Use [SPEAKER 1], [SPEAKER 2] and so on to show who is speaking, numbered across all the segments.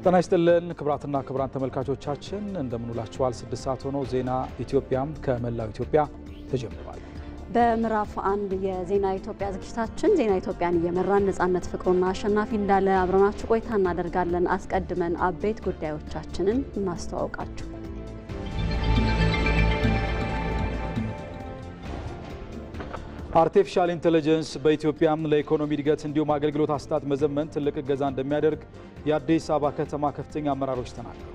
[SPEAKER 1] ጤና ይስጥልን ክብራትና ክብራን ተመልካቾቻችን እንደምን ውላችኋል። 6 ሰዓት ሆኖ ዜና ኢትዮጵያም ከመላው ኢትዮጵያ ተጀምሯል።
[SPEAKER 2] በምዕራፍ 1 የዜና ኢትዮጵያ ዝግጅታችን ዜና ኢትዮጵያን እየመራን ነጻነት ፍቅሩና አሸናፊ እንዳለ አብረናችሁ ቆይታ እናደርጋለን። አስቀድመን አበይት ጉዳዮቻችንን እናስተዋውቃችሁ።
[SPEAKER 1] አርቲፊሻል ኢንተለጀንስ በኢትዮጵያም ለኢኮኖሚ እድገት እንዲሁም አገልግሎት አሰጣጥ መዘመን ትልቅ እገዛ እንደሚያደርግ የአዲስ አበባ ከተማ ከፍተኛ አመራሮች ተናገሩ።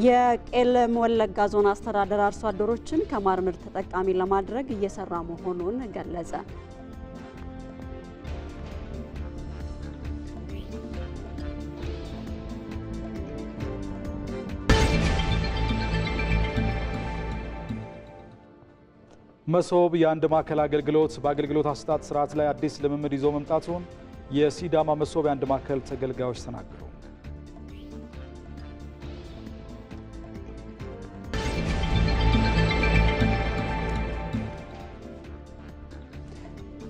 [SPEAKER 2] የቄለም ወለጋ ዞን አስተዳደር አርሶ አደሮችን ከማር ምርት ተጠቃሚ ለማድረግ እየሰራ መሆኑን ገለጸ።
[SPEAKER 1] መሶብ የአንድ ማዕከል አገልግሎት በአገልግሎት አሰጣጥ ስርዓት ላይ አዲስ ልምምድ ይዞ መምጣቱን የሲዳማ መሶብ የአንድ ማዕከል ተገልጋዮች ተናገሩ።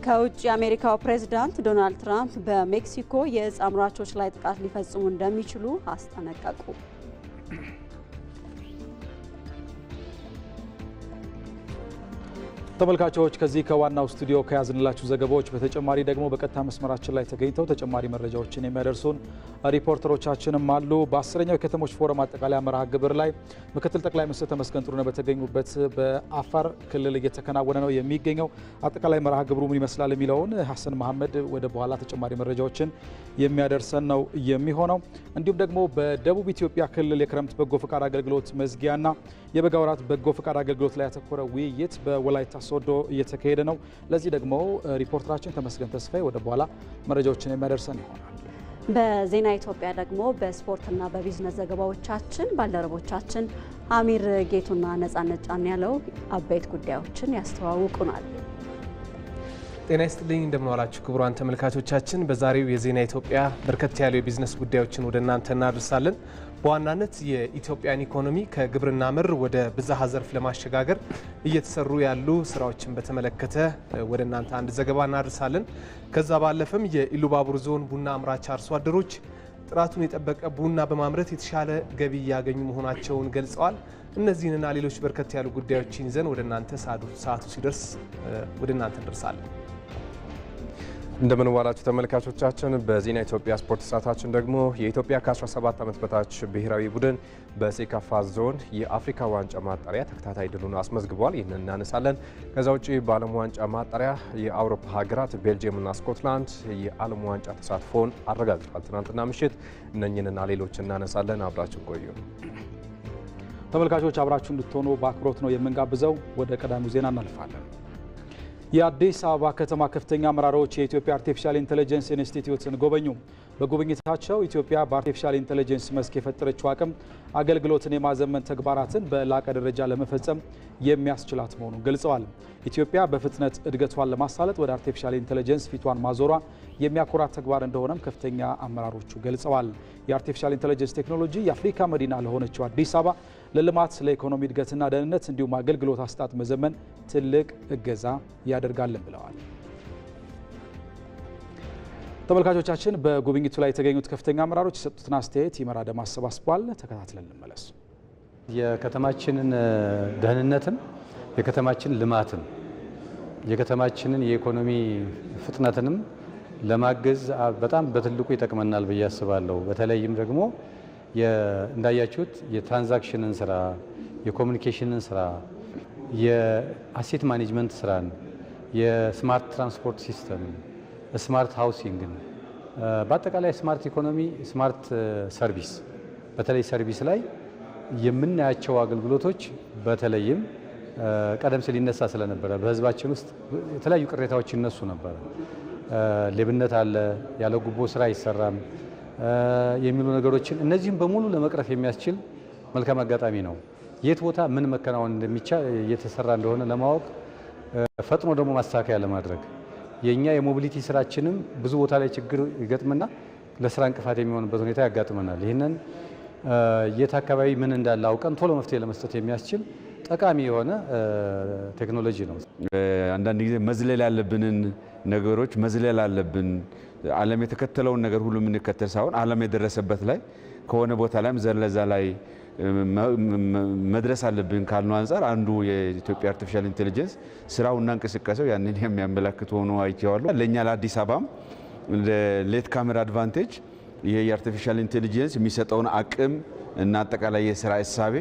[SPEAKER 2] ከውጭ የአሜሪካው ፕሬዝዳንት ዶናልድ ትራምፕ በሜክሲኮ የእጽ አምራቾች ላይ ጥቃት ሊፈጽሙ እንደሚችሉ አስጠነቀቁ።
[SPEAKER 1] ተመልካቾች ከዚህ ከዋናው ስቱዲዮ ከያዝንላችሁ ዘገባዎች በተጨማሪ ደግሞ በቀጥታ መስመራችን ላይ ተገኝተው ተጨማሪ መረጃዎችን የሚያደርሱን ሪፖርተሮቻችንም አሉ። በ10ኛው የከተሞች ፎረም አጠቃላይ መርሃ ግብር ላይ ምክትል ጠቅላይ ሚኒስትር ተመስገን ጥሩነህ በተገኙበት በአፋር ክልል እየተከናወነ ነው የሚገኘው። አጠቃላይ መርሃ ግብሩ ምን ይመስላል የሚለውን ሐሰን መሐመድ ወደ በኋላ ተጨማሪ መረጃዎችን የሚያደርሰን ነው የሚሆነው። እንዲሁም ደግሞ በደቡብ ኢትዮጵያ ክልል የክረምት በጎ ፈቃድ አገልግሎት መዝጊያና የበጋ ወራት በጎ ፈቃድ አገልግሎት ላይ ያተኮረ ውይይት በወላይታ ሶዶ እየተካሄደ ነው። ለዚህ ደግሞ ሪፖርተራችን ተመስገን ተስፋዬ ወደ በኋላ መረጃዎችን የሚያደርሰን ይሆናል።
[SPEAKER 2] በዜና ኢትዮጵያ ደግሞ በስፖርትና በቢዝነስ ዘገባዎቻችን ባልደረቦቻችን አሚር ጌቱና ነጻነት ጫን ያለው አበይት ጉዳዮችን ያስተዋውቁናል።
[SPEAKER 3] ጤና ይስጥልኝ እንደምንዋላችሁ ክቡራን ተመልካቾቻችን። በዛሬው የዜና ኢትዮጵያ በርከት ያሉ የቢዝነስ ጉዳዮችን ወደ እናንተ እናደርሳለን። በዋናነት የኢትዮጵያን ኢኮኖሚ ከግብርና ምር ወደ ብዝሃ ዘርፍ ለማሸጋገር እየተሰሩ ያሉ ስራዎችን በተመለከተ ወደ እናንተ አንድ ዘገባ እናደርሳለን። ከዛ ባለፈም የኢሉባቡር ዞን ቡና አምራች አርሶ አደሮች ጥራቱን የጠበቀ ቡና በማምረት የተሻለ ገቢ እያገኙ መሆናቸውን ገልጸዋል። እነዚህንና ሌሎች በርከት ያሉ ጉዳዮችን ይዘን ወደ እናንተ ሰዓቱ ሲደርስ ወደ እናንተ እንደርሳለን።
[SPEAKER 4] እንደምን ዋላችሁ ተመልካቾቻችን። በዜና ኢትዮጵያ ስፖርት ሰዓታችን ደግሞ የኢትዮጵያ ከ17 ዓመት በታች ብሔራዊ ቡድን በሴካፋ ዞን የአፍሪካ ዋንጫ ማጣሪያ ተከታታይ ድሉን አስመዝግቧል። ይህንን እናነሳለን። ከዛ ውጪ በዓለም ዋንጫ ማጣሪያ የአውሮፓ ሀገራት ቤልጅየምና ስኮትላንድ የዓለም ዋንጫ ተሳትፎን አረጋግጧል ትናንትና ምሽት። እነኝህንና ሌሎች እናነሳለን። አብራችሁ ቆዩ።
[SPEAKER 1] ተመልካቾች አብራችሁ እንድትሆኑ በአክብሮት ነው የምንጋብዘው። ወደ ቀዳሚው ዜና እናልፋለን። የአዲስ አበባ ከተማ ከፍተኛ አመራሮች የኢትዮጵያ አርቲፊሻል ኢንተለጀንስ ኢንስቲትዩትን ጎበኙ። በጉብኝታቸው ኢትዮጵያ በአርቲፊሻል ኢንተለጀንስ መስክ የፈጠረችው አቅም አገልግሎትን የማዘመን ተግባራትን በላቀ ደረጃ ለመፈጸም የሚያስችላት መሆኑን ገልጸዋል። ኢትዮጵያ በፍጥነት እድገቷን ለማሳለጥ ወደ አርቲፊሻል ኢንተለጀንስ ፊቷን ማዞሯ የሚያኮራት ተግባር እንደሆነም ከፍተኛ አመራሮቹ ገልጸዋል። የአርቲፊሻል ኢንተለጀንስ ቴክኖሎጂ የአፍሪካ መዲና ለሆነችው አዲስ አበባ ለልማት፣ ለኢኮኖሚ እድገትና ደህንነት እንዲሁም አገልግሎት አሰጣጥ መዘመን ትልቅ እገዛ ያደርጋልን ብለዋል። ተመልካቾቻችን በጉብኝቱ ላይ የተገኙት ከፍተኛ አመራሮች የሰጡትን አስተያየት ይመራ ደም አሰባስቧል። ተከታትለን እንመለስ።
[SPEAKER 5] የከተማችንን ደህንነትም የከተማችን ልማትም የከተማችንን የኢኮኖሚ ፍጥነትንም ለማገዝ በጣም በትልቁ ይጠቅመናል ብዬ አስባለሁ። በተለይም ደግሞ እንዳያችሁት የትራንዛክሽንን ስራ፣ የኮሚኒኬሽንን ስራ፣ የአሴት ማኔጅመንት ስራን፣ የስማርት ትራንስፖርት ሲስተም፣ ስማርት ሃውሲንግን፣ በአጠቃላይ ስማርት ኢኮኖሚ፣ ስማርት ሰርቪስ፣ በተለይ ሰርቪስ ላይ የምናያቸው አገልግሎቶች በተለይም ቀደም ሲል ይነሳ ስለነበረ በህዝባችን ውስጥ የተለያዩ ቅሬታዎች ይነሱ ነበረ። ሌብነት አለ፣ ያለ ጉቦ ስራ አይሰራም የሚሉ ነገሮችን እነዚህም በሙሉ ለመቅረፍ የሚያስችል መልካም አጋጣሚ ነው። የት ቦታ ምን መከናወን እንደሚቻል እየተሰራ እንደሆነ ለማወቅ ፈጥኖ ደግሞ ማስተካከያ ለማድረግ የኛ የሞቢሊቲ ስራችንም ብዙ ቦታ ላይ ችግር ይገጥምና ለስራ እንቅፋት የሚሆንበት ሁኔታ ያጋጥመናል። ይህንን የት አካባቢ ምን እንዳለ አውቀን ቶሎ መፍትሄ ለመስጠት የሚያስችል ጠቃሚ የሆነ ቴክኖሎጂ ነው።
[SPEAKER 6] አንዳንድ ጊዜ መዝለል ያለብንን ነገሮች መዝለል አለብን። ዓለም የተከተለውን ነገር ሁሉ የምንከተል ሳይሆን ዓለም የደረሰበት ላይ ከሆነ ቦታ ላይም ዘለዛ ላይ መድረስ አለብን ካልነው አንፃር አንዱ የኢትዮጵያ አርቲፊሻል ኢንቴሊጀንስ ስራውና እንቅስቃሴው ያንን የሚያመለክት ሆኖ አይቼዋለሁ። ለእኛ ለአዲስ አበባም ሌት ካሜራ አድቫንቴጅ ይሄ የአርቲፊሻል ኢንቴሊጀንስ የሚሰጠውን አቅም እና አጠቃላይ የስራ እሳቤ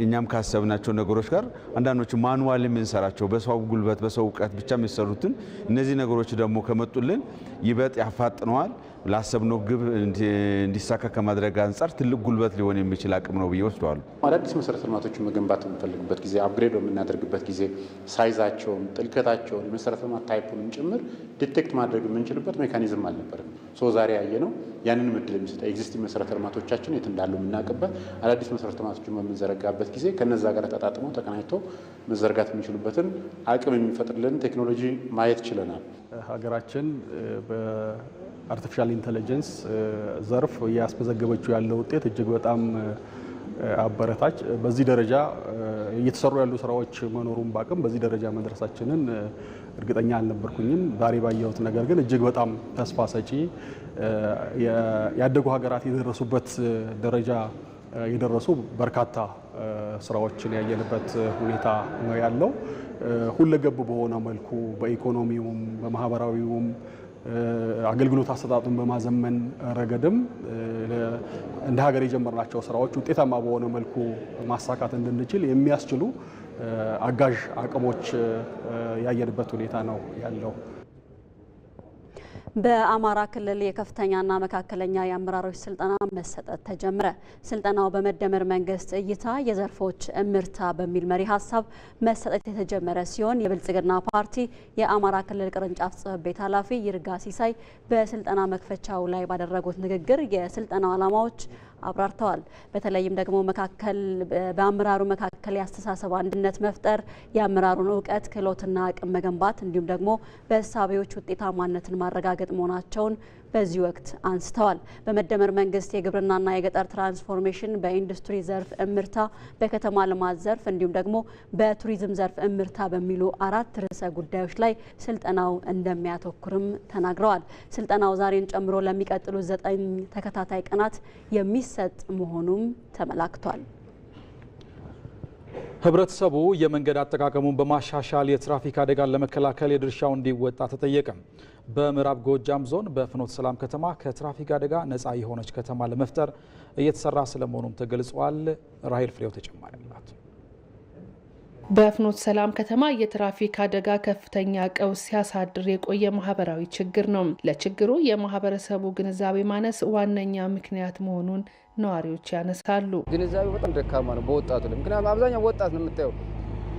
[SPEAKER 6] እኛም ካሰብናቸው ነገሮች ጋር አንዳንዶቹ ማኑዋል የምንሰራቸው በሰው ጉልበት በሰው እውቀት ብቻ የሚሰሩትን እነዚህ ነገሮች ደግሞ ከመጡልን ይበጥ ያፋጥነዋል። ላሰብነው ግብ እንዲሳካ ከማድረግ አንጻር ትልቅ ጉልበት ሊሆን የሚችል አቅም ነው ብዬ ወስደዋለሁ።
[SPEAKER 7] አዳዲስ መሰረተ ልማቶችን መገንባት በምንፈልግበት ጊዜ አፕግሬድ በምናደርግበት ጊዜ ሳይዛቸውን፣ ጥልቀታቸውን፣ የመሰረተ ልማት ታይፑንም ጭምር ዲቴክት ማድረግ የምንችልበት ሜካኒዝም አልነበረም። ዛሬ ያየነው ያንን እድል የሚሰጥ ኤግዚስቲንግ መሰረተ ልማቶቻችን የት እንዳሉ የምናውቅበት አዳዲስ መሰረተ ልማቶችን በምንዘረጋበት ጊዜ ከነዛ ጋር ተጣጥመው ተቀናጅተው መዘርጋት የሚችሉበትን አቅም የሚፈጥርልን ቴክኖሎጂ ማየት ችለናል።
[SPEAKER 8] ሀገራችን በአርቲፊሻል ኢንተለጀንስ ዘርፍ እያስመዘገበችው ያለው ውጤት እጅግ በጣም አበረታች። በዚህ ደረጃ እየተሰሩ ያሉ ስራዎች መኖሩን ባቅም በዚህ ደረጃ መድረሳችንን እርግጠኛ አልነበርኩኝም። ዛሬ ባየሁት ነገር ግን እጅግ በጣም ተስፋ ሰጪ ያደጉ ሀገራት የደረሱበት ደረጃ የደረሱ በርካታ ስራዎችን ያየንበት ሁኔታ ነው ያለው። ሁለገብ በሆነ መልኩ በኢኮኖሚውም በማህበራዊውም አገልግሎት አሰጣጡን በማዘመን ረገድም እንደ ሀገር የጀመርናቸው ስራዎች ውጤታማ በሆነ መልኩ ማሳካት እንድንችል የሚያስችሉ አጋዥ አቅሞች ያየንበት ሁኔታ ነው ያለው።
[SPEAKER 2] በአማራ ክልል የከፍተኛና መካከለኛ የአመራሮች ስልጠና መሰጠት ተጀመረ። ስልጠናው በመደመር መንግስት እይታ የዘርፎች እምርታ በሚል መሪ ሀሳብ መሰጠት የተጀመረ ሲሆን የብልጽግና ፓርቲ የአማራ ክልል ቅርንጫፍ ጽሕፈት ቤት ኃላፊ ይርጋ ሲሳይ በስልጠና መክፈቻው ላይ ባደረጉት ንግግር የስልጠናው ዓላማዎች አብራርተዋል። በተለይም ደግሞ በአመራሩ መካከል የአስተሳሰብ አንድነት መፍጠር፣ የአመራሩን እውቀት ክህሎትና አቅም መገንባት እንዲሁም ደግሞ በእሳቤዎች ውጤታማነትን ማረጋገጥ መሆናቸውን በዚህ ወቅት አንስተዋል። በመደመር መንግስት የግብርናና የገጠር ትራንስፎርሜሽን፣ በኢንዱስትሪ ዘርፍ እምርታ፣ በከተማ ልማት ዘርፍ እንዲሁም ደግሞ በቱሪዝም ዘርፍ እምርታ በሚሉ 4 ርዕሰ ጉዳዮች ላይ ስልጠናው እንደሚያተኩርም ተናግረዋል። ስልጠናው ዛሬን ጨምሮ ለሚቀጥሉ 9 ተከታታይ ቀናት የሚሰጥ መሆኑም ተመላክቷል።
[SPEAKER 1] ህብረተሰቡ የመንገድ አጠቃቀሙን በማሻሻል የትራፊክ አደጋን ለመከላከል የድርሻውን እንዲወጣ ተጠየቀ። በምዕራብ ጎጃም ዞን በፍኖተ ሰላም ከተማ ከትራፊክ አደጋ ነፃ የሆነች ከተማ ለመፍጠር እየተሰራ ስለመሆኑም ተገልጿል። ራሄል ፍሬው ተጨማሪ አላት።
[SPEAKER 9] በፍኖተ ሰላም ከተማ የትራፊክ አደጋ ከፍተኛ ቀውስ ሲያሳድር የቆየ ማህበራዊ ችግር ነው። ለችግሩ የማህበረሰቡ ግንዛቤ ማነስ ዋነኛ ምክንያት መሆኑን ነዋሪዎች ያነሳሉ።
[SPEAKER 10] ግንዛቤው በጣም ደካማ ነው በወጣቱ ላይ። ምክንያቱም አብዛኛው ወጣት ነው የምታየው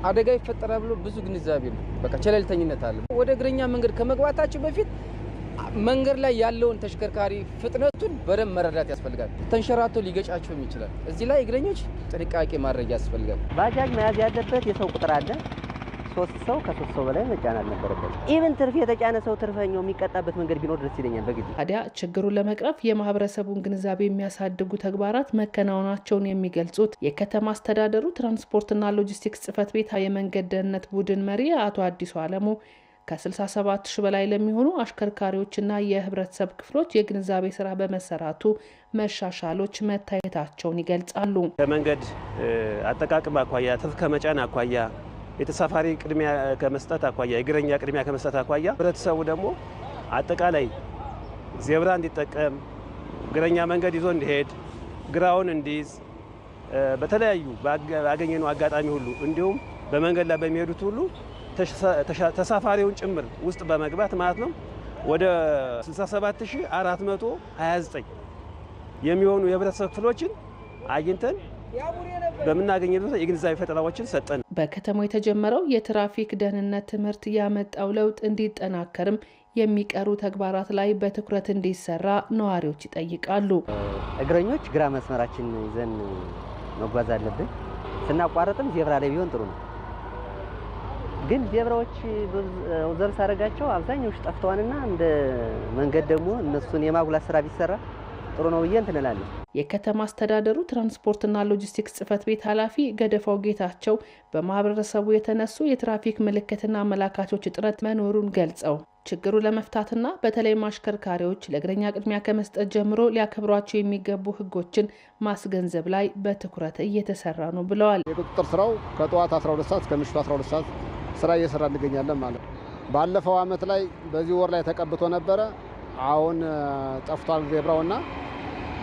[SPEAKER 10] አደጋ ይፈጠራል ብሎ ብዙ ግንዛቤ ነው። በቃ ቸለልተኝነት አለ። ወደ እግረኛ መንገድ ከመግባታቸው በፊት መንገድ ላይ ያለውን ተሽከርካሪ ፍጥነቱን በደንብ መረዳት ያስፈልጋል። ተንሸራቶ ሊገጫቸውም ይችላል። እዚህ ላይ እግረኞች ጥንቃቄ ማድረግ ያስፈልጋል።
[SPEAKER 11] ባጃጅ መያዝ ያለበት የሰው ቁጥር አለ። 3 ሰው ከ3 ሰው በላይ መጫን አልነበረበት። ኢቭን ትርፍ የተጫነ ሰው ትርፈኛው የሚቀጣበት መንገድ ቢኖር ደስ ይለኛል። በግድ
[SPEAKER 9] ታዲያ ችግሩን ለመቅረፍ የማህበረሰቡን ግንዛቤ የሚያሳድጉ ተግባራት መከናወናቸውን የሚገልጹት የከተማ አስተዳደሩ ትራንስፖርትና ሎጂስቲክስ ጽሕፈት ቤት የመንገድ ደህንነት ቡድን መሪ አቶ አዲሱ አለሙ ከ67 ሺህ በላይ ለሚሆኑ አሽከርካሪዎችና የህብረተሰብ ክፍሎች የግንዛቤ ስራ በመሰራቱ መሻሻሎች መታየታቸውን ይገልጻሉ።
[SPEAKER 12] ከመንገድ አጠቃቀም አኳያ፣ ትርፍ ከመጫን አኳያ፣ የተሳፋሪ ቅድሚያ ከመስጠት አኳያ፣ የእግረኛ ቅድሚያ ከመስጠት አኳያ ህብረተሰቡ ደግሞ አጠቃላይ ዜብራ እንዲጠቀም፣ እግረኛ መንገድ ይዞ እንዲሄድ፣ ግራውን እንዲይዝ በተለያዩ ባገኘነው አጋጣሚ ሁሉ እንዲሁም በመንገድ ላይ በሚሄዱት ሁሉ ተሳፋሪውን ጭምር ውስጥ በመግባት ማለት ነው ወደ 67429 የሚሆኑ የህብረተሰብ ክፍሎችን አግኝተን በምናገኝበት የግንዛቤ ፈጠራዎችን ሰጠን።
[SPEAKER 9] በከተማው የተጀመረው የትራፊክ ደህንነት ትምህርት ያመጣው ለውጥ እንዲጠናከርም የሚቀሩ ተግባራት ላይ በትኩረት እንዲሰራ ነዋሪዎች ይጠይቃሉ።
[SPEAKER 11] እግረኞች ግራ መስመራችን ይዘን መጓዝ አለብን። ስናቋረጥም ዜብራ ላይ ቢሆን ጥሩ ነው። ግን ዜብራዎች ኦብዘርቭ ሳደርጋቸው አብዛኛዎቹ ጠፍተዋልና እንደ መንገድ ደግሞ እነሱን የማጉላት ስራ ቢሰራ ጥሩ ነው ብዬ እንትን እላለሁ።
[SPEAKER 9] የከተማ አስተዳደሩ ትራንስፖርትና ሎጂስቲክስ ጽሕፈት ቤት ኃላፊ ገደፋው ጌታቸው በማህበረሰቡ የተነሱ የትራፊክ ምልክትና አመላካቾች እጥረት መኖሩን ገልጸው ችግሩ ለመፍታትና በተለይም አሽከርካሪዎች ለእግረኛ ቅድሚያ ከመስጠት ጀምሮ ሊያከብሯቸው የሚገቡ ሕጎችን ማስገንዘብ ላይ በትኩረት እየተሰራ ነው ብለዋል።
[SPEAKER 13] የቁጥጥር ስራው ከጠዋት 12 ሰዓት እስከ ምሽቱ 12 ሰዓት ስራ እየሰራ እንገኛለን ማለት ነው። ባለፈው አመት ላይ በዚህ ወር ላይ ተቀብቶ ነበረ። አሁን ጠፍቷል ዜብራውና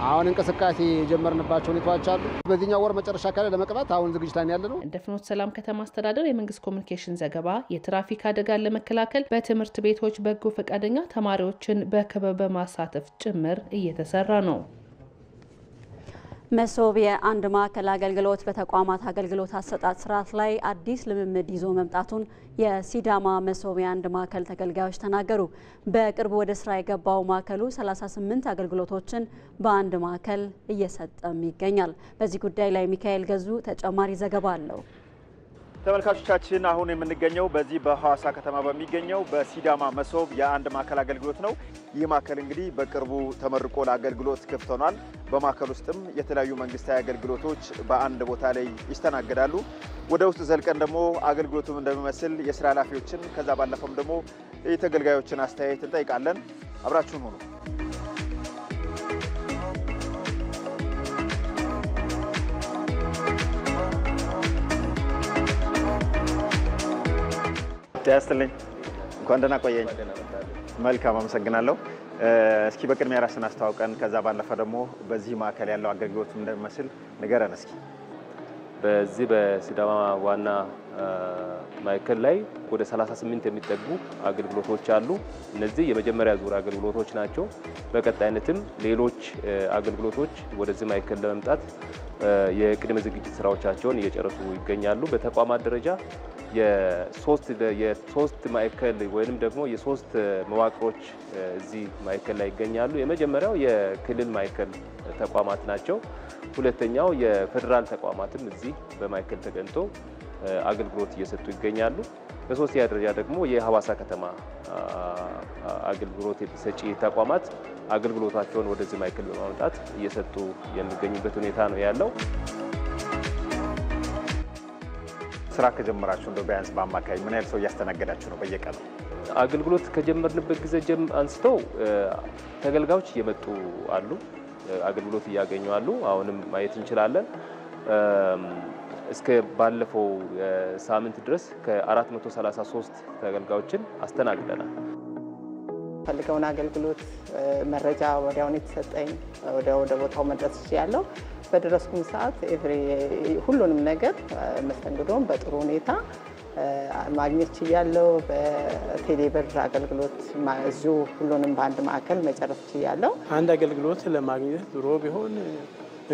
[SPEAKER 13] አሁን እንቅስቃሴ የጀመርንባቸው ሁኔታዎች አሉ። በዚህኛው ወር መጨረሻ አካባቢ ለመቅባት አሁን ዝግጅት ላይ ያለ ነው።
[SPEAKER 9] እንደ ፍኖተ ሰላም ከተማ አስተዳደር የመንግስት ኮሚኒኬሽን ዘገባ የትራፊክ አደጋን ለመከላከል በትምህርት ቤቶች በጎ ፈቃደኛ ተማሪዎችን በክበብ በማሳተፍ ጭምር እየተሰራ ነው።
[SPEAKER 2] መሶብ የአንድ ማዕከል አገልግሎት በተቋማት አገልግሎት አሰጣጥ ስርዓት ላይ አዲስ ልምምድ ይዞ መምጣቱን የሲዳማ መሶብ የአንድ ማዕከል ተገልጋዮች ተናገሩ። በቅርቡ ወደ ስራ የገባው ማዕከሉ 38 አገልግሎቶችን በአንድ ማዕከል እየሰጠም ይገኛል። በዚህ ጉዳይ ላይ ሚካኤል ገዙ ተጨማሪ ዘገባ አለው።
[SPEAKER 14] ተመልካቾቻችን አሁን የምንገኘው በዚህ በሐዋሳ ከተማ በሚገኘው በሲዳማ መሶብ የአንድ ማዕከል አገልግሎት ነው። ይህ ማዕከል እንግዲህ በቅርቡ ተመርቆ ለአገልግሎት ክፍት ሆኗል። በማዕከል ውስጥም የተለያዩ መንግስታዊ አገልግሎቶች በአንድ ቦታ ላይ ይስተናገዳሉ። ወደ ውስጥ ዘልቀን ደግሞ አገልግሎቱም እንደሚመስል የስራ ኃላፊዎችን ከዛ ባለፈም ደግሞ የተገልጋዮችን አስተያየት እንጠይቃለን። አብራችሁን ሁኑ። ያስተልኝ እንኳን ደህና ቆየኝ። መልካም አመሰግናለሁ። እስኪ በቅድሚያ ራስን አስተዋውቀን ከዛ ባለፈ ደግሞ በዚህ ማዕከል ያለው አገልግሎት እንደሚመስል ንገረን እስኪ።
[SPEAKER 15] በዚህ በሲዳማ ዋና ማዕከል ላይ ወደ 38 የሚጠጉ አገልግሎቶች አሉ። እነዚህ የመጀመሪያ ዙር አገልግሎቶች ናቸው። በቀጣይነትም ሌሎች አገልግሎቶች ወደዚህ ማዕከል ለመምጣት የቅድመ ዝግጅት ስራዎቻቸውን እየጨረሱ ይገኛሉ። በተቋማት ደረጃ የሶስት ማዕከል ወይንም ደግሞ የሶስት መዋቅሮች እዚህ ማዕከል ላይ ይገኛሉ። የመጀመሪያው የክልል ማዕከል ተቋማት ናቸው። ሁለተኛው የፌዴራል ተቋማትም እዚህ በማዕከል ተገኝቶ አገልግሎት እየሰጡ ይገኛሉ። በሶስተኛ ደረጃ ደግሞ የሐዋሳ ከተማ አገልግሎት ሰጪ ተቋማት አገልግሎታቸውን ወደዚህ ማዕከል በማምጣት እየሰጡ የሚገኙበት ሁኔታ ነው ያለው።
[SPEAKER 14] ስራ ከጀመራችሁ እንደው ቢያንስ በአማካይ ምን ያህል ሰው እያስተናገዳችሁ ነው በየቀኑ?
[SPEAKER 15] አገልግሎት ከጀመርንበት ጊዜ አንስተው ተገልጋዮች እየመጡ አሉ፣ አገልግሎት እያገኙ አሉ። አሁንም ማየት እንችላለን። እስከ ባለፈው ሳምንት ድረስ ከ433 ተገልጋዮችን አስተናግደናል።
[SPEAKER 16] ፈልገውን አገልግሎት መረጃ ወዲያውኑ የተሰጠኝ ወደ ቦታው መድረስ ያለው በደረስኩኝ ሰዓት ሁሉንም ነገር መስተንግዶን በጥሩ ሁኔታ ማግኘት ችያለሁ። በቴሌብር አገልግሎት እዚሁ ሁሉንም በአንድ ማዕከል መጨረስ ችያለሁ።
[SPEAKER 17] አንድ አገልግሎት ለማግኘት ድሮ ቢሆን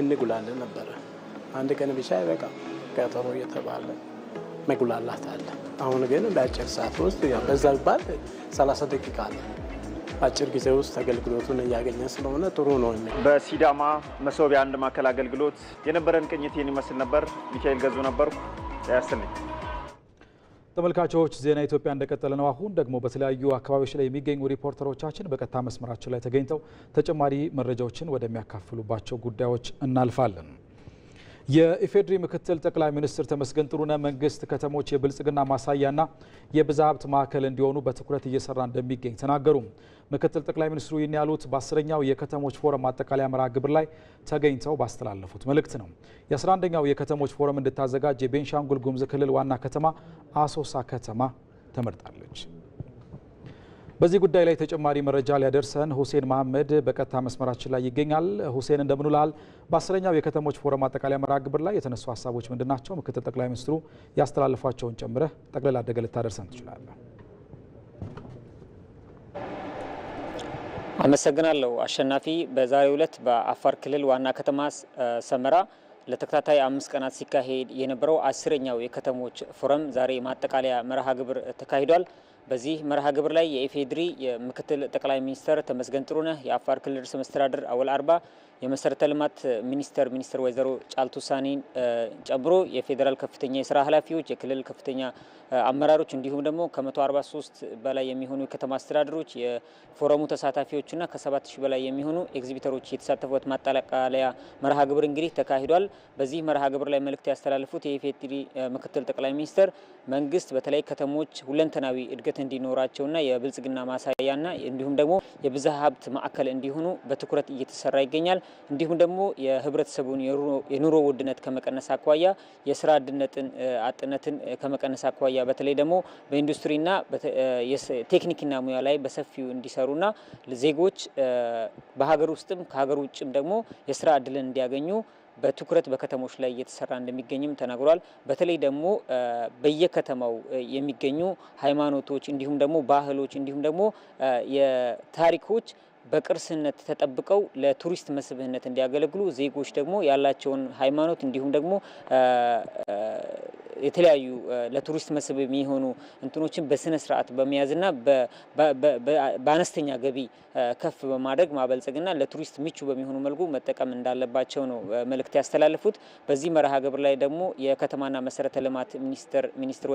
[SPEAKER 17] እንጉላለን ነበረ። አንድ ቀን ብቻ አይበቃም፣ ቀጠሮ እየተባለ መጉላላት አለ። አሁን ግን በአጭር ሰዓት ውስጥ በዛ ቢባል 30 ደቂቃ አለ። አጭር ጊዜ ውስጥ አገልግሎቱን እያገኘ ስለሆነ ጥሩ ነው።
[SPEAKER 14] በሲዳማ መሶብ የአንድ ማዕከል አገልግሎት የነበረን ቅኝት ይህን ይመስል ነበር። ሚካኤል ገዙ ነበርኩ። ያስተልኝ
[SPEAKER 1] ተመልካቾች፣ ዜና ኢትዮጵያ እንደቀጠለ ነው። አሁን ደግሞ በተለያዩ አካባቢዎች ላይ የሚገኙ ሪፖርተሮቻችን በቀጥታ መስመራችን ላይ ተገኝተው ተጨማሪ መረጃዎችን ወደሚያካፍሉባቸው ጉዳዮች እናልፋለን። የኢፌዴሪ ምክትል ጠቅላይ ሚኒስትር ተመስገን ጥሩነህ መንግስት ከተሞች የብልጽግና ማሳያና የብዝሃ ሀብት ማዕከል እንዲሆኑ በትኩረት እየሰራ እንደሚገኝ ተናገሩ። ምክትል ጠቅላይ ሚኒስትሩ ይህን ያሉት በ10ኛው የከተሞች ፎረም ማጠቃለያ መርሃ ግብር ላይ ተገኝተው ባስተላለፉት መልእክት ነው። የ11ኛው የከተሞች ፎረም እንድታዘጋጅ የቤንሻንጉል ጉሙዝ ክልል ዋና ከተማ አሶሳ ከተማ ተመርጣለች። በዚህ ጉዳይ ላይ ተጨማሪ መረጃ ሊያደርሰን ሁሴን መሐመድ በቀጥታ መስመራችን ላይ ይገኛል። ሁሴን እንደምን ውለሃል? በ10ኛው የከተሞች ፎረም ማጠቃለያ መርሃ ግብር ላይ የተነሱ ሀሳቦች ምንድናቸው? ምክትል ጠቅላይ ሚኒስትሩ ያስተላለፏቸውን ጨምረህ ጠቅላላ አድርገህ ልታደርሰን ትችላለህ?
[SPEAKER 18] አመሰግናለሁ አሸናፊ። በዛሬው ዕለት በአፋር ክልል ዋና ከተማ ሰመራ ለተከታታይ 5 ቀናት ሲካሄድ የነበረው 10ኛው የከተሞች ፎረም ዛሬ ማጠቃለያ መርሃ ግብር ተካሂዷል። በዚህ መርሃ ግብር ላይ የኢፌድሪ ምክትል ጠቅላይ ሚኒስትር ተመስገን ጥሩነህ፣ የአፋር ክልል ርዕሰ መስተዳድር አወል አርባ፣ የመሰረተ ልማት ሚኒስትር ወይዘሮ ጫልቱ ሳኒን ጨምሮ የፌዴራል ከፍተኛ የስራ ኃላፊዎች፣ የክልል ከፍተኛ አመራሮች እንዲሁም ደግሞ ከ143 በላይ የሚሆኑ የከተማ አስተዳደሮች የፎረሙ ተሳታፊዎችና ከ7000 በላይ የሚሆኑ ኤግዚቢተሮች የተሳተፉበት ማጠቃለያ መርሃ ግብር እንግዲህ ተካሂዷል። በዚህ መርሃ ግብር ላይ መልእክት ያስተላልፉት የኢፌዴሪ ምክትል ጠቅላይ ሚኒስትር መንግስት በተለይ ከተሞች ሁለንተናዊ እድገት እንዲኖራቸውና የብልጽግና ማሳያና እንዲሁም ደግሞ የብዝሃ ሀብት ማዕከል እንዲሆኑ በትኩረት እየተሰራ ይገኛል። እንዲሁም ደግሞ የህብረተሰቡን የኑሮ ውድነት ከመቀነስ አኳያ የስራ አጥነትን ከመቀነስ አኳያ በተለይ ደግሞ በኢንዱስትሪና ቴክኒክና ሙያ ላይ በሰፊው እንዲሰሩና ዜጎች በሀገር ውስጥም ከሀገር ውጭም ደግሞ የስራ እድልን እንዲያገኙ በትኩረት በከተሞች ላይ እየተሰራ እንደሚገኝም ተናግሯል። በተለይ ደግሞ በየከተማው የሚገኙ ሃይማኖቶች እንዲሁም ደግሞ ባህሎች እንዲሁም ደግሞ የታሪኮች በቅርስነት ተጠብቀው ለቱሪስት መስህብነት እንዲያገለግሉ ዜጎች ደግሞ ያላቸውን ሃይማኖት እንዲሁም ደግሞ የተለያዩ ለቱሪስት መስህብ የሚሆኑ እንትኖችን በስነ ስርዓት በመያዝና በአነስተኛ ገቢ ከፍ በማድረግ ማበልጸግና ለቱሪስት ምቹ በሚሆኑ መልኩ መጠቀም እንዳለባቸው ነው መልእክት ያስተላልፉት። በዚህ መርሃ ግብር ላይ ደግሞ የከተማና መሰረተ ልማት ሚኒስትር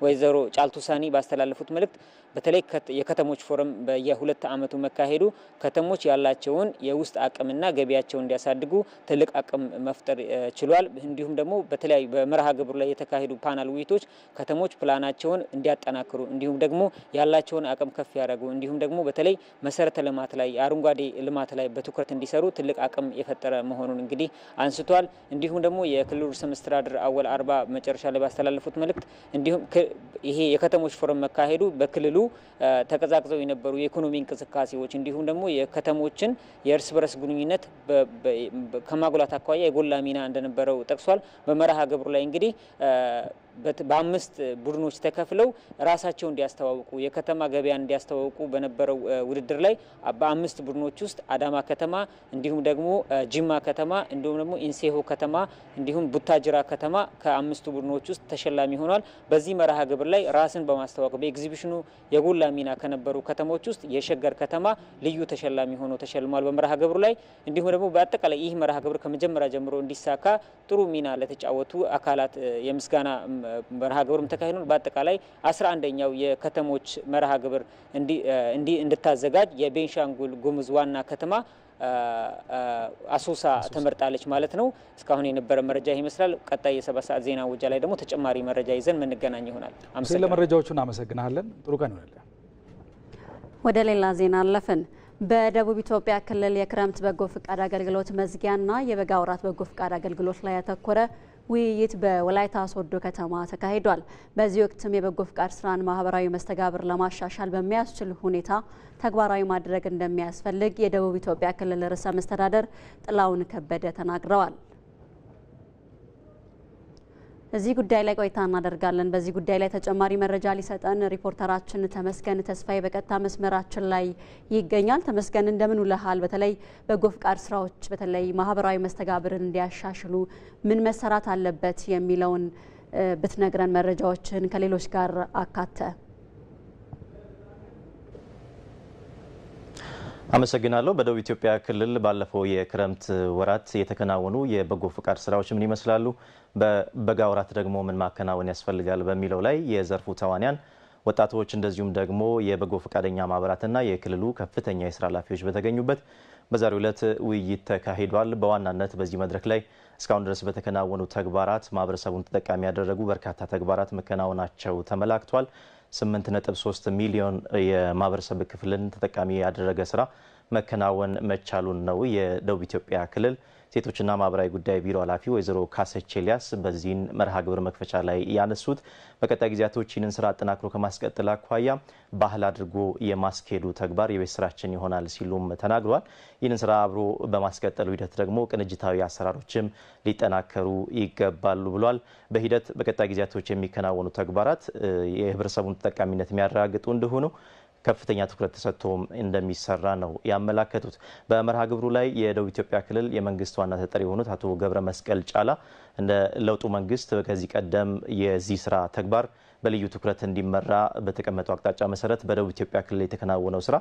[SPEAKER 18] ወይዘሮ ጫልቱ ሳኒ ባስተላለፉት መልእክት በተለይ የከተሞች ፎረም በየ2 ዓመቱ መካሄዱ ከተሞች ያላቸውን የውስጥ አቅምና ገቢያቸውን እንዲያሳድጉ ትልቅ አቅም መፍጠር ችሏል። እንዲሁም ደግሞ በተለያዩ በመርሃ ግብሩ ላይ የተካሄዱ ፓናል ውይይቶች ከተሞች ፕላናቸውን እንዲያጠናክሩ እንዲሁም ደግሞ ያላቸውን አቅም ከፍ ያደርጉ እንዲሁም ደግሞ በተለይ መሰረተ ልማት ላይ አረንጓዴ ልማት ላይ በትኩረት እንዲሰሩ ትልቅ አቅም የፈጠረ መሆኑን እንግዲህ አንስቷል። እንዲሁም ደግሞ የክልሉ ርዕሰ መስተዳድር አወል አርባ መጨረሻ ላይ ባስተላለፉት መልእክት እንዲሁም ይሄ የከተሞች ፎረም መካሄዱ በክልሉ ተቀዛቅዘው የነበሩ የኢኮኖሚ እንቅስቃሴዎች እንዲሁም ደግሞ የከተሞችን የእርስ በርስ ግንኙነት ከማጉላት አኳያ የጎላ ሚና እንደነበረው ጠቅሷል። በመርሃ ግብሩ ላይ እንግዲህ በ5 ቡድኖች ተከፍለው ራሳቸውን እንዲያስተዋውቁ የከተማ ገበያን እንዲያስተዋውቁ በነበረው ውድድር ላይ በ5 ቡድኖች ውስጥ አዳማ ከተማ እንዲሁም ደግሞ ጂማ ከተማ እንዲሁም ደግሞ ኢንሴሆ ከተማ እንዲሁም ቡታጅራ ከተማ ከ5 ቡድኖች ውስጥ ተሸላሚ ሆኗል። በዚህ መርሃ ግብር ላይ ራስን በማስተዋወቅ በኤግዚቢሽኑ የጎላ ሚና ከነበሩ ከተሞች ውስጥ የሸገር ከተማ ልዩ ተሸላሚ ሆኖ ተሸልሟል በመርሃ ግብሩ ላይ። እንዲሁም ደግሞ በአጠቃላይ ይህ መርሃ ግብር ከመጀመሪያ ጀምሮ እንዲሳካ ጥሩ ሚና ለተጫወቱ አካላት የምስጋና መርሃ ግብርም ተካሂዷል። በአጠቃላይ 11ኛው የከተሞች መርሃ ግብር እንድታዘጋጅ የቤንሻንጉል ጉሙዝ ዋና ከተማ አሶሳ ተመርጣለች ማለት ነው። እስካሁን የነበረ መረጃ ይመስላል። ቀጣይ የ7 ሰዓት ዜና ውጃ ላይ ደግሞ ተጨማሪ መረጃ ይዘን መንገናኝ ይሆናል።
[SPEAKER 1] ለመረጃዎቹ እናመሰግናለን። ጥሩ ቀን ይሁንልህ።
[SPEAKER 2] ወደ ሌላ ዜና አለፍን። በደቡብ ኢትዮጵያ ክልል የክረምት በጎ ፍቃድ አገልግሎት መዝጊያና የበጋ ወራት በጎ ፍቃድ አገልግሎት ላይ ያተኮረ ውይይት በወላይታ ሶዶ ከተማ ተካሂዷል። በዚህ ወቅትም የበጎ ፍቃድ ስራን ማህበራዊ መስተጋብር ለማሻሻል በሚያስችል ሁኔታ ተግባራዊ ማድረግ እንደሚያስፈልግ የደቡብ ኢትዮጵያ ክልል ርዕሰ መስተዳደር ጥላውን ከበደ ተናግረዋል። እዚህ ጉዳይ ላይ ቆይታ እናደርጋለን። በዚህ ጉዳይ ላይ ተጨማሪ መረጃ ሊሰጠን ሪፖርተራችን ተመስገን ተስፋዬ በቀጥታ መስመራችን ላይ ይገኛል። ተመስገን እንደምን ውለሃል? በተለይ በጎ ፍቃድ ስራዎች በተለይ ማህበራዊ መስተጋብርን እንዲያሻሽሉ ምን መሰራት አለበት የሚለውን ብትነግረን መረጃዎችን ከሌሎች ጋር አካተ።
[SPEAKER 19] አመሰግናለሁ። በደቡብ ኢትዮጵያ ክልል ባለፈው የክረምት ወራት የተከናወኑ የበጎ ፍቃድ ስራዎች ምን ይመስላሉ፣ በበጋ ወራት ደግሞ ምን ማከናወን ያስፈልጋል በሚለው ላይ የዘርፉ ተዋንያን ወጣቶች እንደዚሁም ደግሞ የበጎ ፈቃደኛ ማህበራትና የክልሉ ከፍተኛ የስራ ኃላፊዎች በተገኙበት በዛሬው ዕለት ውይይት ተካሂዷል። በዋናነት በዚህ መድረክ ላይ እስካሁን ድረስ በተከናወኑ ተግባራት ማህበረሰቡን ተጠቃሚ ያደረጉ በርካታ ተግባራት መከናወናቸው ተመላክቷል። 8.3 ሚሊዮን የማህበረሰብ ክፍልን ተጠቃሚ ያደረገ ስራ መከናወን መቻሉን ነው የደቡብ ኢትዮጵያ ክልል ሴቶችና ማህበራዊ ጉዳይ ቢሮ ኃላፊ ወይዘሮ ካሰች ኤልያስ በዚህን መርሃ ግብር መክፈቻ ላይ ያነሱት። በቀጣይ ጊዜያቶች ይህንን ስራ አጠናክሮ ከማስቀጠል አኳያ ባህል አድርጎ የማስኬዱ ተግባር የቤት ስራችን ይሆናል ሲሉም ተናግሯል። ይህንን ስራ አብሮ በማስቀጠሉ ሂደት ደግሞ ቅንጅታዊ አሰራሮችም ሊጠናከሩ ይገባሉ ብሏል። በሂደት በቀጣይ ጊዜያቶች የሚከናወኑ ተግባራት የህብረተሰቡን ተጠቃሚነት የሚያረጋግጡ እንደሆኑ ከፍተኛ ትኩረት ተሰጥቶም እንደሚሰራ ነው ያመላከቱት። በመርሃ ግብሩ ላይ የደቡብ ኢትዮጵያ ክልል የመንግስት ዋና ተጠሪ የሆኑት አቶ ገብረ መስቀል ጫላ እንደ ለውጡ መንግስት ከዚህ ቀደም የዚህ ስራ ተግባር በልዩ ትኩረት እንዲመራ በተቀመጠው አቅጣጫ መሰረት በደቡብ ኢትዮጵያ ክልል የተከናወነው ስራ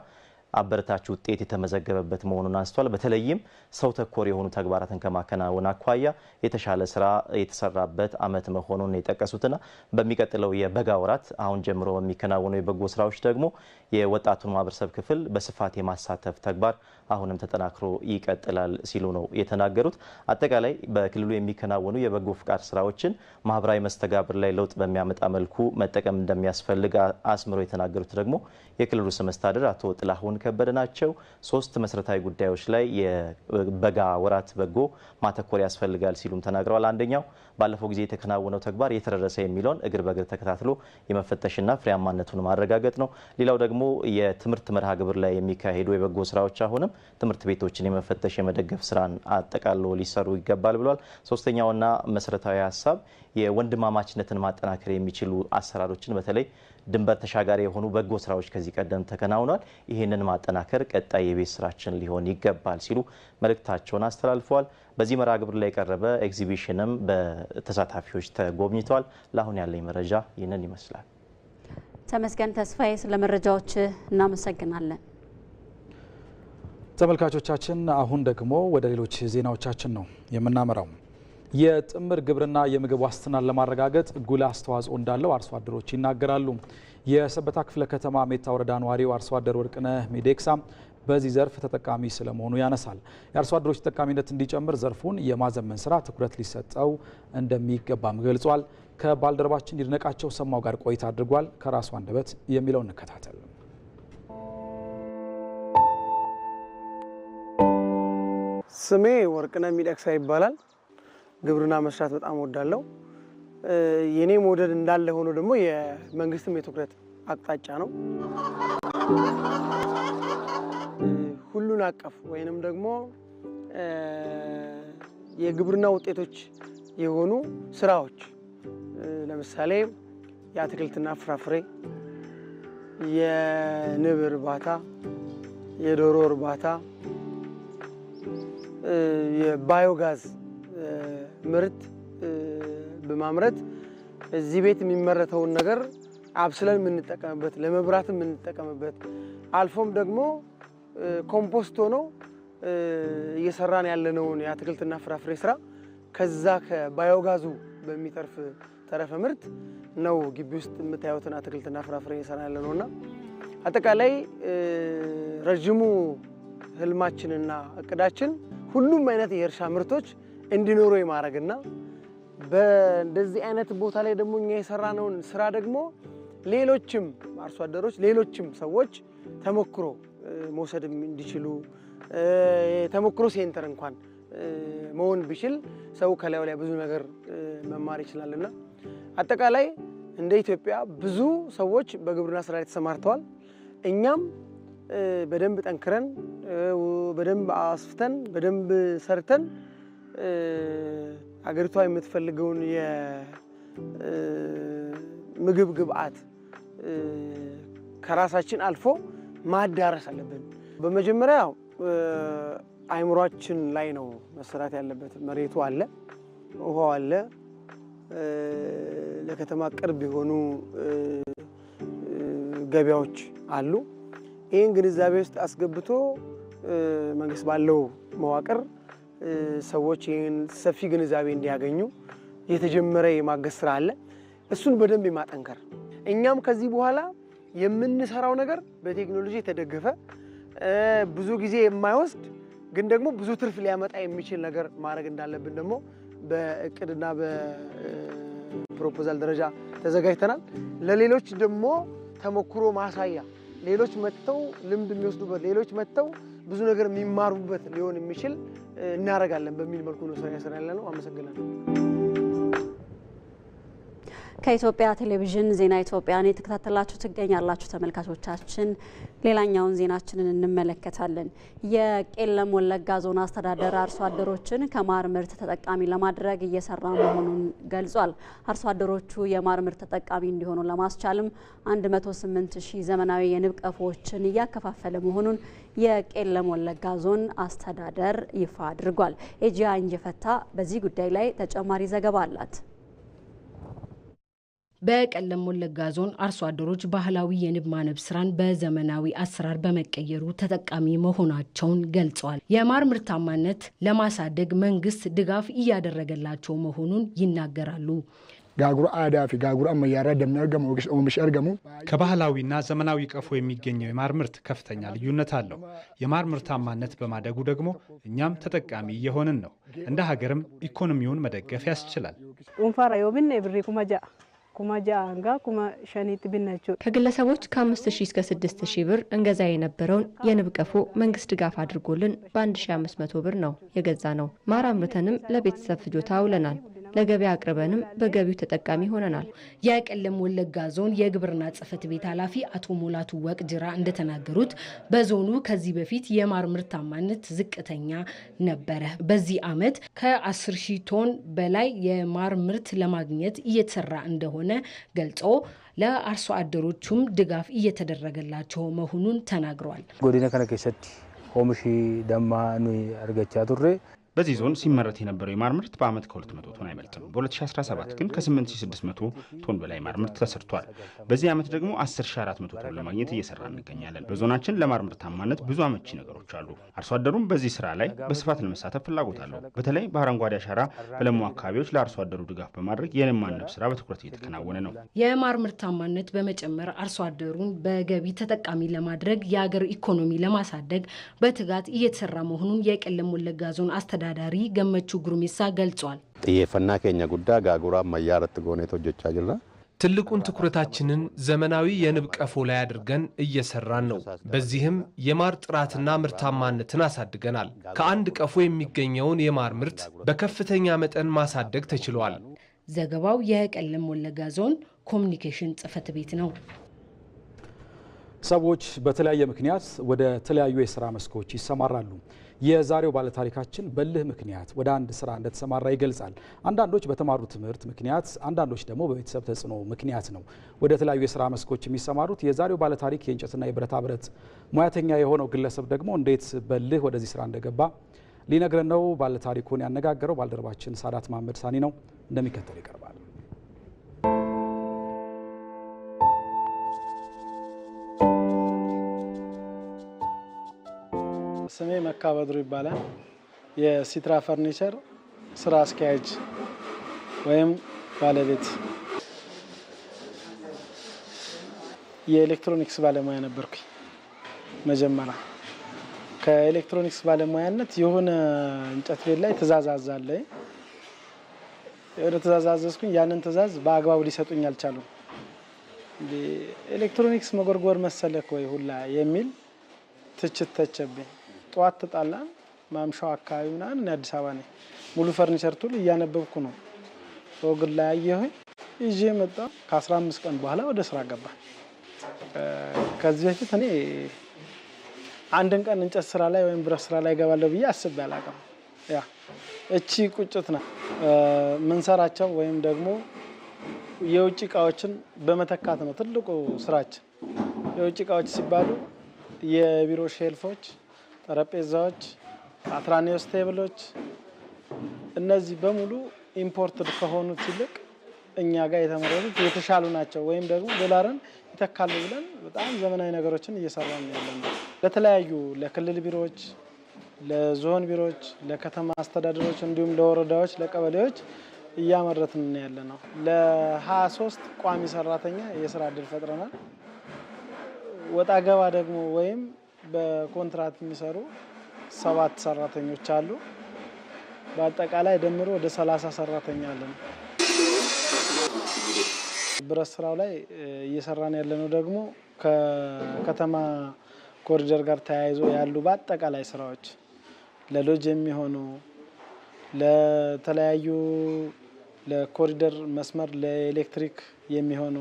[SPEAKER 19] አበረታች ውጤት የተመዘገበበት መሆኑን አንስቷል። በተለይም ሰው ተኮር የሆኑ ተግባራትን ከማከናወን አኳያ የተሻለ ስራ የተሰራበት አመት መሆኑን የጠቀሱትና በሚቀጥለው የበጋ ወራት አሁን ጀምሮ በሚከናወኑ የበጎ ስራዎች ደግሞ የወጣቱን ማህበረሰብ ክፍል በስፋት የማሳተፍ ተግባር አሁንም ተጠናክሮ ይቀጥላል ሲሉ ነው የተናገሩት። አጠቃላይ በክልሉ የሚከናወኑ የበጎ ፍቃድ ስራዎችን ማህበራዊ መስተጋብር ላይ ለውጥ በሚያመጣ መልኩ መጠቀም እንደሚያስፈልግ አስምሮ የተናገሩት ደግሞ የክልሉ ርዕሰ መስተዳድር አቶ ጥላሁን ከበደ ናቸው። 3 መሰረታዊ ጉዳዮች ላይ የበጋ ወራት በጎ ማተኮር ያስፈልጋል ሲሉም ተናግረዋል። አንደኛው ባለፈው ጊዜ የተከናወነው ተግባር የተደረሰ የሚለውን እግር በእግር ተከታትሎ የመፈተሽና ፍሬያማነቱን ማረጋገጥ ነው። ሌላው ደግሞ የትምህርት መርሃ ግብር ላይ የሚካሄዱ የበጎ ስራዎች አሁንም ትምህርት ቤቶችን የመፈተሽ የመደገፍ ስራን አጠቃሎ ሊሰሩ ይገባል ብሏል። ሶስተኛውና መሰረታዊ ሀሳብ የወንድማማችነትን ማጠናከር የሚችሉ አሰራሮችን በተለይ ድንበር ተሻጋሪ የሆኑ በጎ ስራዎች ከዚህ ቀደም ተከናውኗል። ይህንን ማጠናከር ቀጣይ የቤት ስራችን ሊሆን ይገባል ሲሉ መልእክታቸውን አስተላልፈዋል። በዚህ መርሃ ግብር ላይ የቀረበ ኤግዚቢሽንም በተሳታፊዎች ተጎብኝተዋል። ለአሁን ያለኝ መረጃ ይህንን ይመስላል።
[SPEAKER 2] ተመስገን ተስፋዬ ስለ መረጃዎች እናመሰግናለን።
[SPEAKER 1] ተመልካቾቻችን አሁን ደግሞ ወደ ሌሎች ዜናዎቻችን ነው የምናመራው። የጥምር ግብርና የምግብ ዋስትናን ለማረጋገጥ ጉልህ አስተዋጽኦ እንዳለው አርሶ አደሮች ይናገራሉ። የሰበታ ክፍለ ከተማ ሜታ ወረዳ ነዋሪው አርሶ አደር ወርቅነህ ሚዴክሳ በዚህ ዘርፍ ተጠቃሚ ስለመሆኑ ያነሳል። የአርሶ አደሮች ተጠቃሚነት እንዲጨምር ዘርፉን የማዘመን ስራ ትኩረት ሊሰጠው እንደሚገባም ገልጿል። ከባልደረባችን ይድነቃቸው ሰማው ጋር ቆይታ አድርጓል። ከራሱ አንደበት የሚለውን እንከታተል።
[SPEAKER 20] ስሜ ወርቅነህ ሚዴክሳ ይባላል። ግብርና መስራት በጣም ወዳለው የኔ መውደድ እንዳለ ሆኖ ደግሞ የመንግስትም የትኩረት አቅጣጫ ነው። ሁሉን አቀፍ ወይንም ደግሞ የግብርና ውጤቶች የሆኑ ስራዎች ለምሳሌ የአትክልትና ፍራፍሬ፣ የንብ እርባታ፣ የዶሮ እርባታ፣ የባዮጋዝ ምርት በማምረት እዚህ ቤት የሚመረተውን ነገር አብስለን የምንጠቀምበት፣ ለመብራት የምንጠቀምበት፣ አልፎም ደግሞ ኮምፖስት ሆኖ እየሰራን ያለነውን የአትክልትና ፍራፍሬ ስራ ከዛ ከባዮጋዙ በሚተርፍ ተረፈ ምርት ነው ግቢ ውስጥ የምታዩትን አትክልትና ፍራፍሬ እየሰራ ያለነውና አጠቃላይ ረጅሙ ህልማችንና እቅዳችን ሁሉም አይነት የእርሻ ምርቶች እንዲኖሩ የማድረግና በእንደዚህ አይነት ቦታ ላይ ደግሞ እኛ የሰራነውን ስራ ደግሞ ሌሎችም አርሶ አደሮች ሌሎችም ሰዎች ተሞክሮ መውሰድ እንዲችሉ ተሞክሮ ሴንተር እንኳን መሆን ቢችል ሰው ከላዩ ላይ ብዙ ነገር መማር ይችላልና አጠቃላይ እንደ ኢትዮጵያ ብዙ ሰዎች በግብርና ስራ ላይ ተሰማርተዋል። እኛም በደንብ ጠንክረን በደንብ አስፍተን በደንብ ሰርተን አገሪቷ የምትፈልገውን የምግብ ግብአት ከራሳችን አልፎ ማዳረስ አለብን። በመጀመሪያ አይምሯችን ላይ ነው መሰራት ያለበት። መሬቱ አለ፣ ውሃው አለ፣ ለከተማ ቅርብ የሆኑ ገበያዎች አሉ። ይህን ግንዛቤ ውስጥ አስገብቶ መንግስት ባለው መዋቅር ሰዎች ይህን ሰፊ ግንዛቤ እንዲያገኙ የተጀመረ የማገዝ ስራ አለ። እሱን በደንብ የማጠንከር እኛም ከዚህ በኋላ የምንሰራው ነገር በቴክኖሎጂ የተደገፈ ብዙ ጊዜ የማይወስድ ግን ደግሞ ብዙ ትርፍ ሊያመጣ የሚችል ነገር ማድረግ እንዳለብን ደግሞ በእቅድና በፕሮፖዛል ደረጃ ተዘጋጅተናል። ለሌሎች ደግሞ ተሞክሮ ማሳያ ሌሎች መጥተው ልምድ የሚወስዱበት ሌሎች መጥተው ብዙ ነገር የሚማሩበት ሊሆን የሚችል እናደርጋለን በሚል መልኩ ነው ስራ ያለ ነው። አመሰግናለሁ።
[SPEAKER 2] ከኢትዮጵያ ቴሌቪዥን ዜና ኢትዮጵያን የተከታተላችሁ ትገኛላችሁ ተመልካቾቻችን። ሌላኛውን ዜናችንን እንመለከታለን። የቄለም ወለጋ ዞን አስተዳደር አርሶ አደሮችን ከማር ምርት ተጠቃሚ ለማድረግ እየሰራ መሆኑን ገልጿል። አርሶ አደሮቹ የማር ምርት ተጠቃሚ እንዲሆኑ ለማስቻልም 108,000 ዘመናዊ የንብ ቀፎዎችን እያከፋፈለ መሆኑን የቄለም ወለጋ ዞን አስተዳደር ይፋ አድርጓል። ኤጂያ እንጀፈታ በዚህ ጉዳይ ላይ ተጨማሪ ዘገባ አላት።
[SPEAKER 21] በቄለም ወለጋ ዞን አርሶ አደሮች ባህላዊ የንብ ማነብ ስራን በዘመናዊ አሰራር በመቀየሩ ተጠቃሚ መሆናቸውን ገልጸዋል። የማር ምርታማነት ለማሳደግ መንግስት ድጋፍ እያደረገላቸው መሆኑን ይናገራሉ።
[SPEAKER 22] ጋጉራ አዳፊ ጋጉራ አመያራ ደምናርገሙ ኦምሽ አርገሙ
[SPEAKER 23] ከባህላዊና ዘመናዊ ቀፎ የሚገኘው የማር ምርት ከፍተኛ ልዩነት አለው። የማር ምርታማነት በማደጉ ደግሞ እኛም ተጠቃሚ እየሆንን ነው። እንደ ሀገርም ኢኮኖሚውን መደገፍ ያስችላል።
[SPEAKER 24] ኡንፋራ ዮብን ብሪ ኩማጃ ኩማጃ አንጋ ኩማ ሸኒት ቢናቸው
[SPEAKER 25] ከግለሰቦች ከ5000 እስከ 6000 ብር እንገዛ የነበረውን የንብ ቀፎ መንግስት ድጋፍ አድርጎልን በ1500 ብር ነው የገዛ ነው። ማር አምርተንም ለቤተሰብ ፍጆታ አውለናል። ለገበያ አቅርበንም በገቢው ተጠቃሚ ሆነናል።
[SPEAKER 21] የቄለም ወለጋ ዞን የግብርና ጽሕፈት ቤት ኃላፊ አቶ ሙላቱ ወቅጅራ እንደተናገሩት በዞኑ ከዚህ በፊት የማር ምርታማነት ዝቅተኛ ነበረ። በዚህ ዓመት ከ10,000 ቶን በላይ የማር ምርት ለማግኘት እየተሰራ እንደሆነ ገልጾ ለአርሶ አደሮቹም ድጋፍ እየተደረገላቸው መሆኑን ተናግረዋል።
[SPEAKER 26] ጎዲና ከነ ከሰቲ ኦምሺ ደማ ኑ አርገቻ ቱሬ
[SPEAKER 27] በዚህ ዞን ሲመረት የነበረው የማር ምርት በአመት ከ200 ቶን አይበልጥም። በ2017 ግን ከ8600 ቶን በላይ ማር ምርት ተሰርቷል። በዚህ ዓመት ደግሞ 10400 ቶን ለማግኘት እየሰራ እንገኛለን። በዞናችን ለማር ምርታማነት ብዙ አመቺ ነገሮች አሉ። አርሶ አደሩም በዚህ ስራ ላይ በስፋት ለመሳተፍ ፍላጎት አለው። በተለይ በአረንጓዴ አሻራ በለሙ አካባቢዎች ለአርሶ አደሩ ድጋፍ በማድረግ የንብ ማነብ ስራ በትኩረት እየተከናወነ ነው።
[SPEAKER 21] የማር ምርታማነት በመጨመር አርሶ አደሩን በገቢ ተጠቃሚ ለማድረግ የሀገር ኢኮኖሚ ለማሳደግ በትጋት እየተሰራ መሆኑን የቄለም ወለጋ ዞን አስተዳዳሪ ገመቹ ጉርሚሳ ገልጿል።
[SPEAKER 28] ጥየፈና ከኛ ጉዳ ጋጉራ ማያረት ጎኔቶ ጆቻ ጅራ
[SPEAKER 3] ትልቁን ትኩረታችንን ዘመናዊ የንብ ቀፎ ላይ አድርገን እየሰራን ነው። በዚህም የማር ጥራትና ምርታማነትን አሳድገናል። ከአንድ ቀፎ የሚገኘውን የማር ምርት በከፍተኛ መጠን ማሳደግ ተችሏል።
[SPEAKER 21] ዘገባው የቄለም ወለጋ ዞን ኮሚኒኬሽን ጽሕፈት ቤት ነው።
[SPEAKER 1] ሰዎች በተለያየ ምክንያት ወደ ተለያዩ የስራ መስኮች ይሰማራሉ። የዛሬው ባለታሪካችን በልህ ምክንያት ወደ አንድ ስራ እንደተሰማራ ይገልጻል። አንዳንዶች በተማሩ ትምህርት ምክንያት፣ አንዳንዶች ደግሞ በቤተሰብ ተጽዕኖ ምክንያት ነው ወደ ተለያዩ የስራ መስኮች የሚሰማሩት። የዛሬው ባለታሪክ የእንጨትና የብረታ ብረት ሙያተኛ የሆነው ግለሰብ ደግሞ እንዴት በልህ ወደዚህ ስራ እንደገባ ሊነግረን ነው። ባለታሪኩን ያነጋገረው ባልደረባችን ሳዳት መሐመድ ሳኒ ነው። እንደሚከተል ይቀርባል።
[SPEAKER 24] ስሜ መካ በድሩ ይባላል። የሲትራ ፈርኒቸር ስራ አስኪያጅ ወይም ባለቤት። የኤሌክትሮኒክስ ባለሙያ ነበርኩኝ መጀመሪያ። ከኤሌክትሮኒክስ ባለሙያነት የሆነ እንጨት ቤት ላይ ትእዛዝ አዛለኝ። የሆነ ትእዛዝ አዘዝኩኝ። ያንን ትእዛዝ በአግባቡ ሊሰጡኝ አልቻሉም። ኤሌክትሮኒክስ መጎርጎር መሰለክ ወይ ሁላ የሚል ትችት ተቸብኝ። ጠዋት ተጣላን። ማምሻው አካባቢ ምናምን እኔ አዲስ አበባ ነኝ። ሙሉ ፈርኒቸር ቱል እያነበብኩ ነው። ወግል ላይ አየሁኝ ይዤ መጣ። ከ15 ቀን በኋላ ወደ ስራ ገባ። ከዚህ በፊት እኔ አንድን ቀን እንጨት ስራ ላይ ወይም ብረት ስራ ላይ ገባለሁ ብዬ አስቤ አላውቅም። ያ እቺ ቁጭት ነው ምንሰራቸው ወይም ደግሞ የውጭ እቃዎችን በመተካት ነው ትልቁ ስራችን። የውጭ እቃዎች ሲባሉ የቢሮ ሼልፎች፣ ጠረጴዛዎች፣ አትራኒዮስ ቴብሎች፣ እነዚህ በሙሉ ኢምፖርትድ ከሆኑት ይልቅ እኛ ጋር የተመረጡት የተሻሉ ናቸው ወይም ደግሞ ዶላርን ይተካሉ ብለን በጣም ዘመናዊ ነገሮችን እየሰራን ያለን ነው። ለተለያዩ ለክልል ቢሮዎች፣ ለዞን ቢሮዎች፣ ለከተማ አስተዳደሮች እንዲሁም ለወረዳዎች፣ ለቀበሌዎች እያመረትን ያለ ነው። ለ23 ቋሚ ሰራተኛ የስራ እድል ፈጥረናል። ወጣ ገባ ደግሞ ወይም በኮንትራት የሚሰሩ 7 ሰራተኞች አሉ። በአጠቃላይ ደምሮ ወደ 30 ሰራተኛ አለን። ብረት ስራው ላይ እየሰራን ያለነው ደግሞ ከከተማ ኮሪደር ጋር ተያይዞ ያሉ በአጠቃላይ ስራዎች ለሎጅ የሚሆኑ ለተለያዩ ለኮሪደር መስመር ለኤሌክትሪክ የሚሆኑ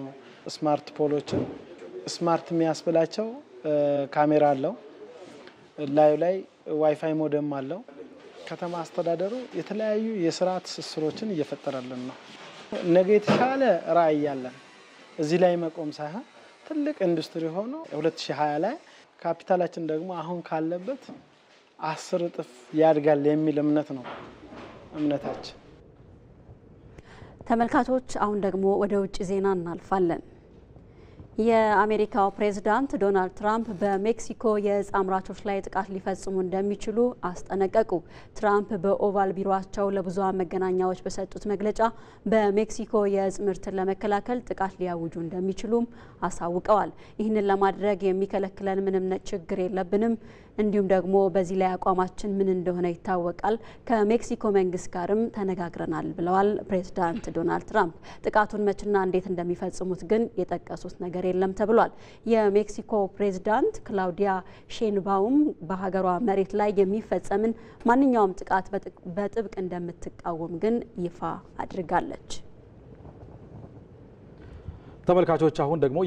[SPEAKER 24] ስማርት ፖሎችን ስማርት የሚያስብላቸው ካሜራ አለው፣ ላዩ ላይ ዋይፋይ ሞደም አለው። ከተማ አስተዳደሩ የተለያዩ የስራ ትስስሮችን እየፈጠረልን ነው። ነገ የተሻለ ራዕይ ያለን እዚህ ላይ መቆም ሳይሆን ትልቅ ኢንዱስትሪ ሆኖ 2020 ላይ ካፒታላችን ደግሞ አሁን ካለበት 10 እጥፍ ያድጋል የሚል እምነት ነው እምነታችን።
[SPEAKER 2] ተመልካቾች አሁን ደግሞ ወደ ውጭ ዜና እናልፋለን። የአሜሪካው ፕሬዝዳንት ዶናልድ ትራምፕ በሜክሲኮ የእጽ አምራቾች ላይ ጥቃት ሊፈጽሙ እንደሚችሉ አስጠነቀቁ። ትራምፕ በኦቫል ቢሮአቸው ለብዙሃን መገናኛዎች በሰጡት መግለጫ በሜክሲኮ የእጽ ምርትን ለመከላከል ጥቃት ሊያውጁ እንደሚችሉም አሳውቀዋል። ይህንን ለማድረግ የሚከለክለን ምንም ችግር የለብንም፣ እንዲሁም ደግሞ በዚህ ላይ አቋማችን ምን እንደሆነ ይታወቃል፣ ከሜክሲኮ መንግስት ጋርም ተነጋግረናል ብለዋል ፕሬዝዳንት ዶናልድ ትራምፕ። ጥቃቱን መችና እንዴት እንደሚፈጽሙት ግን የጠቀሱት ነገር የለም ተብሏል። የሜክሲኮ ፕሬዝዳንት ክላውዲያ ሼንባውም በሀገሯ መሬት ላይ የሚፈጸምን ማንኛውም ጥቃት በጥብቅ እንደምትቃወም ግን ይፋ አድርጋለች።
[SPEAKER 1] ተመልካቾች አሁን ደግሞ